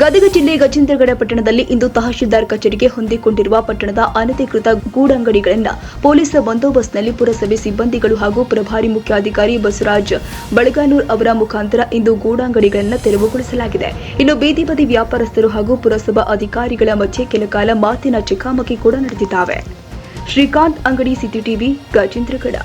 ಗದಗ ಜಿಲ್ಲೆ ಗಜೇಂದ್ರಗಡ ಪಟ್ಟಣದಲ್ಲಿ ಇಂದು ತಹಶೀಲ್ದಾರ್ ಕಚೇರಿಗೆ ಹೊಂದಿಕೊಂಡಿರುವ ಪಟ್ಟಣದ ಅನಧಿಕೃತ ಗೂಡಂಗಡಿಗಳನ್ನು ಪೊಲೀಸ್ ಬಂದೋಬಸ್ತ್ನಲ್ಲಿ ಪುರಸಭೆ ಸಿಬ್ಬಂದಿಗಳು ಹಾಗೂ ಪ್ರಭಾರಿ ಮುಖ್ಯಾಧಿಕಾರಿ ಬಸವರಾಜ್ ಬಳಗಾನೂರ್ ಅವರ ಮುಖಾಂತರ ಇಂದು ಗೂಡಂಗಡಿಗಳನ್ನು ತೆರವುಗೊಳಿಸಲಾಗಿದೆ. ಇನ್ನು ಬೀದಿ ಬದಿ ವ್ಯಾಪಾರಸ್ಥರು ಹಾಗೂ ಪುರಸಭಾ ಅಧಿಕಾರಿಗಳ ಮಧ್ಯೆ ಕೆಲಕಾಲ ಮಾತಿನ ಚಕಮಕಿ ಕೂಡ ನಡೆದಿದ್ದಾವೆ. ಶ್ರೀಕಾಂತ್ ಅಂಗಡಿ, ಸಿಟಿ ಟಿವಿ, ಗಜೇಂದ್ರಗಡ.